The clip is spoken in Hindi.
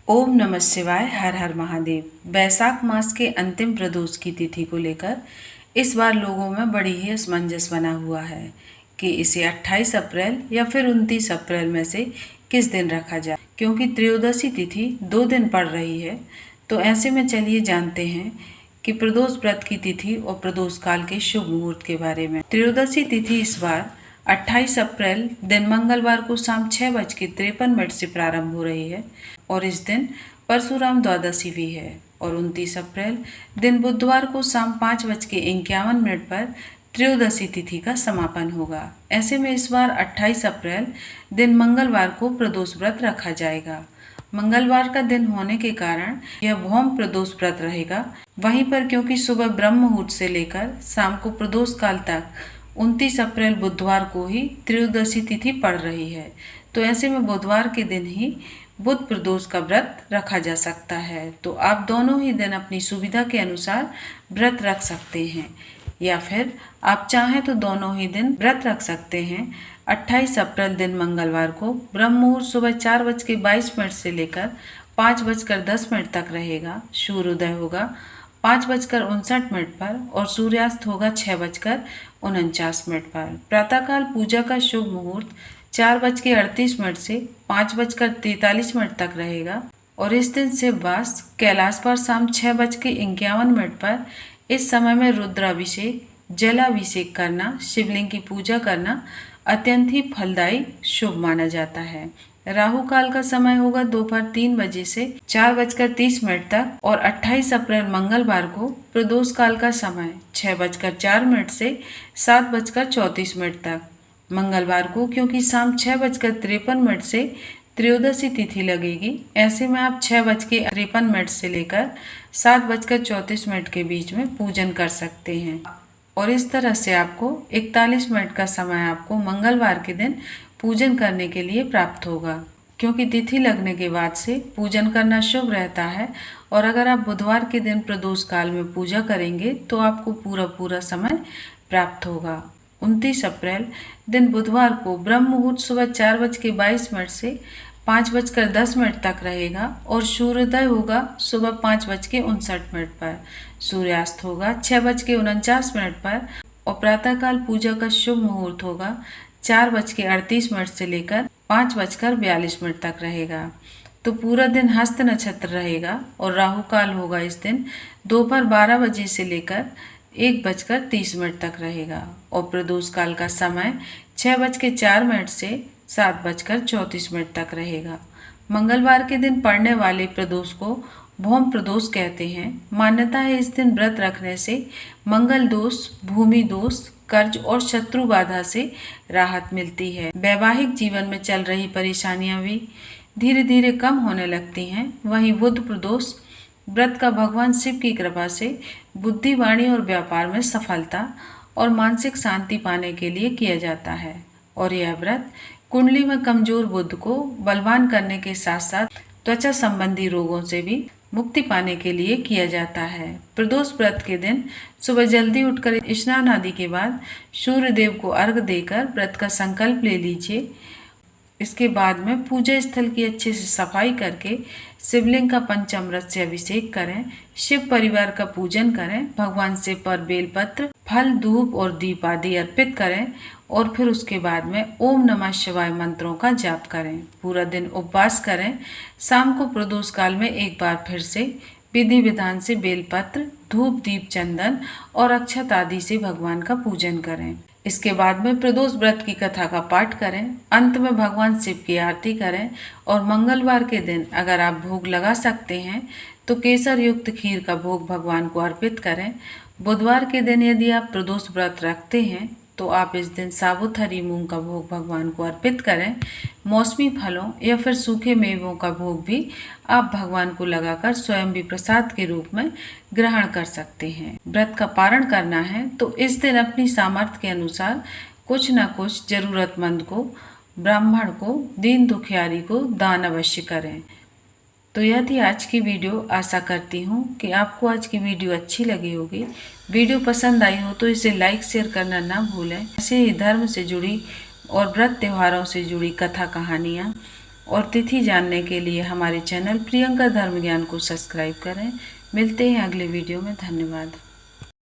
ओम नमः शिवाय। हर हर महादेव। वैशाख मास के अंतिम प्रदोष की तिथि को लेकर इस बार लोगों में बड़ी ही असमंजस बना हुआ है कि इसे 28 अप्रैल या फिर 29 अप्रैल में से किस दिन रखा जाए, क्योंकि त्रयोदशी तिथि 2 दिन पड़ रही है। तो ऐसे में चलिए जानते हैं कि प्रदोष व्रत की तिथि और प्रदोष काल के शुभ मुहूर्त के बारे में। त्रयोदशी तिथि इस बार 28 अप्रैल दिन मंगलवार को शाम 6:53 से प्रारंभ हो रही है और इस दिन परशुराम द्वादशी भी है। और 29 अप्रैल दिन बुधवार को शाम 5:51 पर त्रयोदशी तिथि का समापन होगा। ऐसे में इस बार 28 अप्रैल दिन मंगलवार को प्रदोष व्रत रखा जाएगा। मंगलवार का दिन होने के कारण यह भौम प्रदोष व्रत रहेगा। वहीं पर क्योंकि सुबह ब्रह्म मुहूर्त से लेकर शाम को प्रदोष काल तक 29 अप्रैल बुधवार को ही त्रयोदशी तिथि पड़ रही है, तो ऐसे में बुधवार के दिन ही बुध प्रदोष का व्रत रखा जा सकता है। तो आप दोनों ही दिन अपनी सुविधा के अनुसार व्रत रख सकते हैं, या फिर आप चाहें तो दोनों ही दिन व्रत रख सकते हैं। 28 अप्रैल दिन मंगलवार को ब्रह्म मुहूर्त सुबह 4:22 से लेकर 5:10 तक रहेगा। सूर्योदय होगा 5:59 पर और सूर्यास्त होगा 6:49 पर। प्रातःकाल पूजा का शुभ मुहूर्त 4:38 से 5:43 तक रहेगा और इस दिन शिववास कैलाश पर शाम 6:51 पर। इस समय में रुद्राभिषेक, जलाभिषेक करना, शिवलिंग की पूजा करना अत्यंत ही फलदायी शुभ माना जाता है। राहु काल का समय होगा दोपहर 3 बजे से 4:30 तक और 28 अप्रैल मंगलवार को प्रदोष काल का समय 6:04 से 7:34 तक। मंगलवार को क्योंकि शाम 6:53 से त्रयोदशी तिथि लगेगी, ऐसे में आप 6:53 से लेकर 7:34 के बीच में पूजन कर सकते हैं और इस तरह से आपको 41 मिनट का समय आपको मंगलवार के दिन पूजन करने के लिए प्राप्त होगा। क्योंकि तिथि लगने के बाद से पूजन करना शुभ रहता है और अगर आप बुधवार के दिन प्रदोष काल में पूजा करेंगे तो आपको पूरा समय प्राप्त होगा। 29 अप्रैल दिन बुधवार को ब्रह्म मुहूर्त सुबह 4:22 से 5:10 तक रहेगा और सूर्योदय होगा सुबह 5:59 पर। सूर्यास्त होगा 6:49 पर और प्रातःकाल पूजा का शुभ मुहूर्त होगा 4:38 से लेकर 5:42 तक रहेगा। तो पूरा दिन हस्त नक्षत्र रहेगा और राहु काल होगा इस दिन दोपहर 12 बजे से लेकर 1:30 तक रहेगा और प्रदोष काल का समय 6:04 से 7:34 तक रहेगा। मंगलवार के दिन पड़ने वाले प्रदोष को भौम प्रदोष कहते हैं। मान्यता है इस दिन व्रत रखने से मंगल दोष, भूमि दोष, कर्ज और शत्रु बाधा से राहत मिलती है। वैवाहिक जीवन में चल रही परेशानियां भी धीरे धीरे कम होने लगती हैं। वहीं बुध प्रदोष व्रत का भगवान शिव की कृपा से बुद्धि, वाणी और व्यापार में सफलता और मानसिक शांति पाने के लिए किया जाता है और यह व्रत कुंडली में कमजोर बुध को बलवान करने के साथ साथ त्वचा संबंधी रोगों से भी मुक्ति पाने के लिए किया जाता है। प्रदोष व्रत के दिन सुबह जल्दी उठकर स्नान आदि के बाद सूर्य देव को अर्घ्य देकर व्रत का संकल्प ले लीजिए। इसके बाद में पूजा स्थल की अच्छे से सफाई करके शिवलिंग का पंचामृत से अभिषेक करें, शिव परिवार का पूजन करें, भगवान शिव पर बेलपत्र, फल, धूप और दीप आदि अर्पित करें और फिर उसके बाद में ओम नमः शिवाय मंत्रों का जाप करें। पूरा दिन उपवास करें। शाम को प्रदोष काल में एक बार फिर से विधि विधान से बेलपत्र, धूप, दीप, चंदन और अक्षत आदि से भगवान का पूजन करें। इसके बाद में प्रदोष व्रत की कथा का पाठ करें। अंत में भगवान शिव की आरती करें और मंगलवार के दिन अगर आप भोग लगा सकते हैं तो केसर युक्त खीर का भोग भगवान को अर्पित करें। बुधवार के दिन यदि आप प्रदोष व्रत रखते हैं तो आप इस दिन साबुत हरी मूंग का भोग भगवान को अर्पित करें। मौसमी फलों या फिर सूखे मेवों का भोग भी आप भगवान को लगाकर स्वयं भी प्रसाद के रूप में ग्रहण कर सकते हैं। व्रत का पारण करना है तो इस दिन अपनी सामर्थ्य के अनुसार कुछ न कुछ जरूरतमंद को, ब्राह्मण को, दीन दुखियारी को दान अवश्य करें। तो यह थी आज की वीडियो। आशा करती हूँ कि आपको आज की वीडियो अच्छी लगी होगी। वीडियो पसंद आई हो तो इसे लाइक शेयर करना ना भूलें। ऐसे ही धर्म से जुड़ी और व्रत त्योहारों से जुड़ी कथा कहानियाँ और तिथि जानने के लिए हमारे चैनल प्रियंका धर्म ज्ञान को सब्सक्राइब करें। मिलते हैं अगले वीडियो में। धन्यवाद।